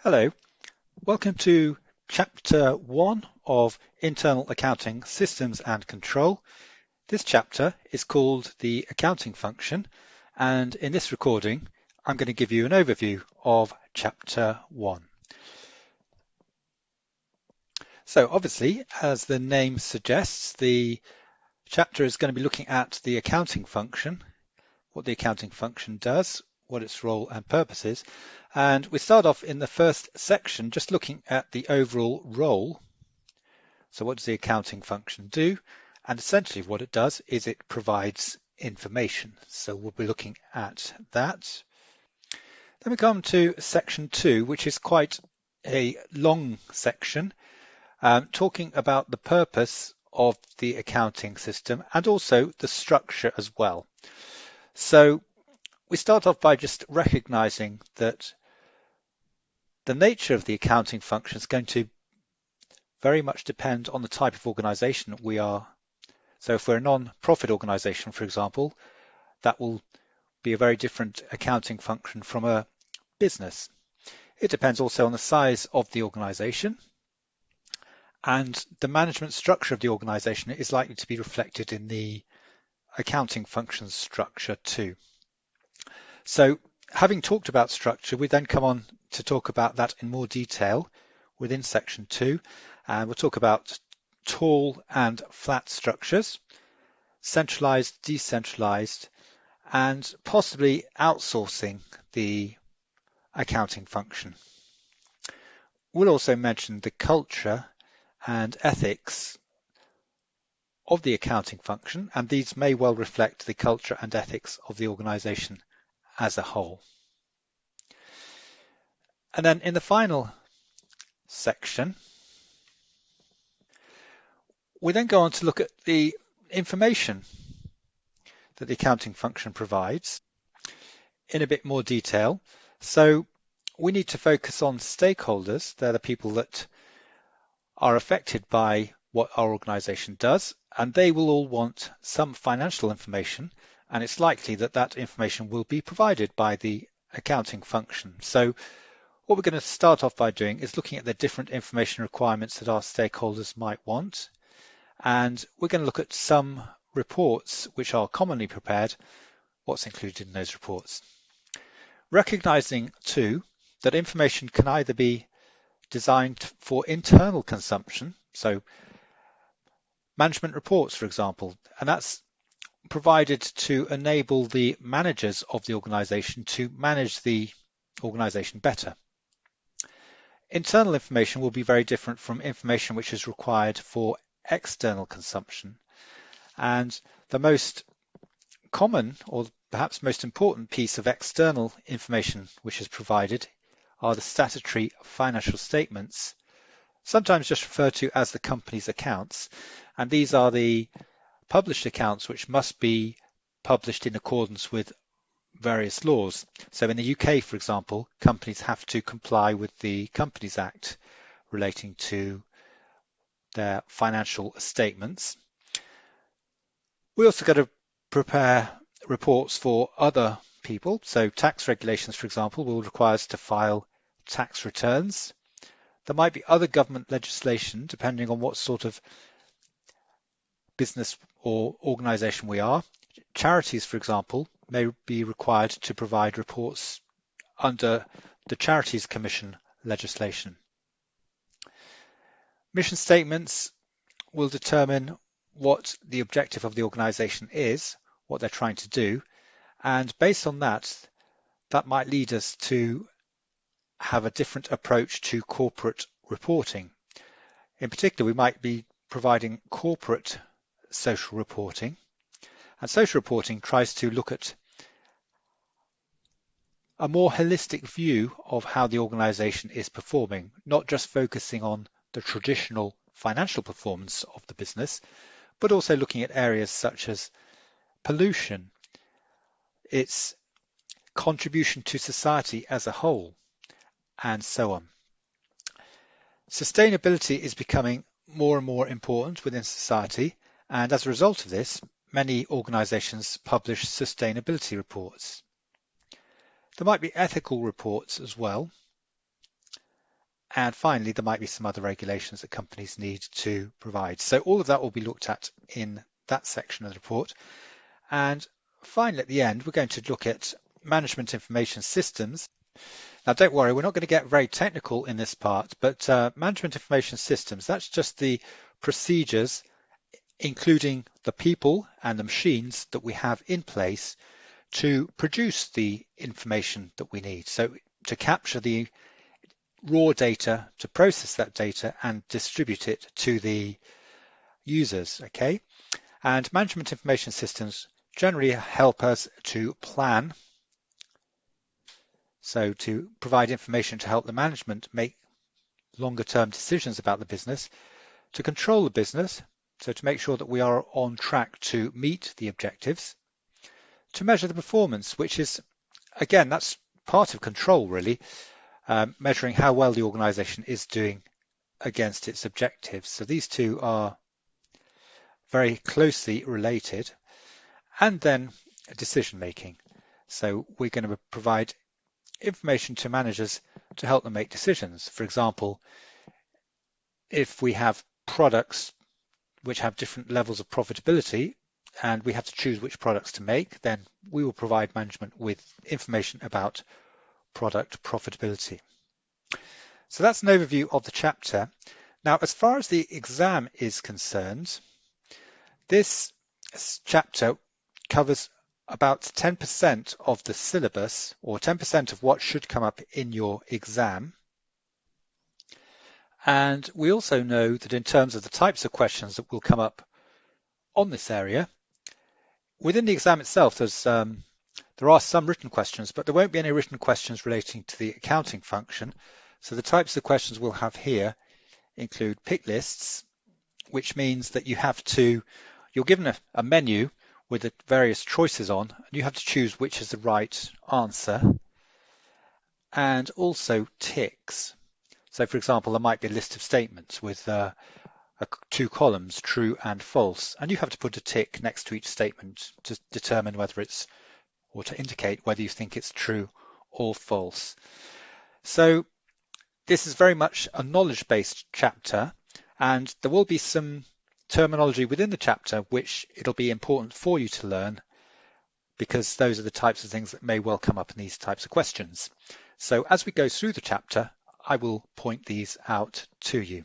Hello, welcome to Chapter 1 of Internal Accounting Systems and Control. This chapter is called the Accounting Function, and in this recording I'm going to give you an overview of Chapter 1. So obviously, as the name suggests, the chapter is going to be looking at the accounting function, what the accounting function does, what its role and purpose is. And we start off in the first section just looking at the overall role. So what does the accounting function do? And essentially what it does is it provides information. So we'll be looking at that. Then we come to section 2, which is quite a long section, talking about the purpose of the accounting system and also the structure as well. So we start off by just recognizing that the nature of the accounting function is going to very much depend on the type of organization we are. So if we're a non-profit organization, for example, that will be a very different accounting function from a business. It depends also on the size of the organization, and the management structure of the organization is likely to be reflected in the accounting function structure too. So having talked about structure, we then come on to talk about that in more detail within section 2, and we'll talk about tall and flat structures, centralized, decentralized, and possibly outsourcing the accounting function. We'll also mention the culture and ethics of the accounting function, and these may well reflect the culture and ethics of the organization as a whole. And then in the final section, we then go on to look at the information that the accounting function provides in a bit more detail. So we need to focus on stakeholders. They're the people that are affected by what our organization does, and they will all want some financial information, and it's likely that that information will be provided by the accounting function. So what we're going to start off by doing is looking at the different information requirements that our stakeholders might want, and we're going to look at some reports which are commonly prepared, what's included in those reports. Recognizing too that information can either be designed for internal consumption, so management reports, for example, and that's provided to enable the managers of the organization to manage the organization better. Internal information will be very different from information which is required for external consumption. And the most common, or perhaps most important piece of external information which is provided are the statutory financial statements, sometimes just referred to as the company's accounts. And these are the published accounts which must be published in accordance with various laws. So in the UK, for example, companies have to comply with the Companies Act relating to their financial statements. We also got to prepare reports for other people. So tax regulations, for example, will require us to file tax returns. There might be other government legislation, depending on what sort of business or organization we are. Charities, for example, may be required to provide reports under the Charities Commission legislation. Mission statements will determine what the objective of the organization is, what they're trying to do, and based on that, that might lead us to have a different approach to corporate reporting. In particular, we might be providing corporate social reporting, and social reporting tries to look at a more holistic view of how the organization is performing, not just focusing on the traditional financial performance of the business, but also looking at areas such as pollution, its contribution to society as a whole, and so on. Sustainability is becoming more and more important within society, and as a result of this, many organizations publish sustainability reports. There might be ethical reports as well, And finally, there might be some other regulations that companies need to provide. So all of that will be looked at in that section of the report. And finally, at the end, we're going to look at management information systems. Now, don't worry, we're not going to get very technical in this part, but management information systems, that's just the procedures, including the people and the machines that we have in place to produce the information that we need. So to capture the raw data, to process that data and distribute it to the users, okay? And management information systems generally help us to plan, so to provide information to help the management make longer term decisions about the business, to control the business, so to make sure that we are on track to meet the objectives, to measure the performance, which is, again, that's part of control really, measuring how well the organization is doing against its objectives. So these two are very closely related. And then decision making. So we're going to provide information to managers to help them make decisions. For example, if we have products which have different levels of profitability and we have to choose which products to make, then we will provide management with information about product profitability. So that's an overview of the chapter. Now, as far as the exam is concerned, this chapter covers about 10% of the syllabus, or 10% of what should come up in your exam. And we also know that in terms of the types of questions that will come up on this area, within the exam itself, there are some written questions, but there won't be any written questions relating to the accounting function. So the types of questions we'll have here include pick lists, which means that you're given a menu with the various choices on, and you have to choose which is the right answer. And also ticks. So for example, there might be a list of statements with two columns, true and false, and you have to put a tick next to each statement to determine whether it's, or to indicate whether you think it's true or false. So this is very much a knowledge-based chapter, and there will be some terminology within the chapter which it'll be important for you to learn, because those are the types of things that may well come up in these types of questions. So as we go through the chapter, I will point these out to you.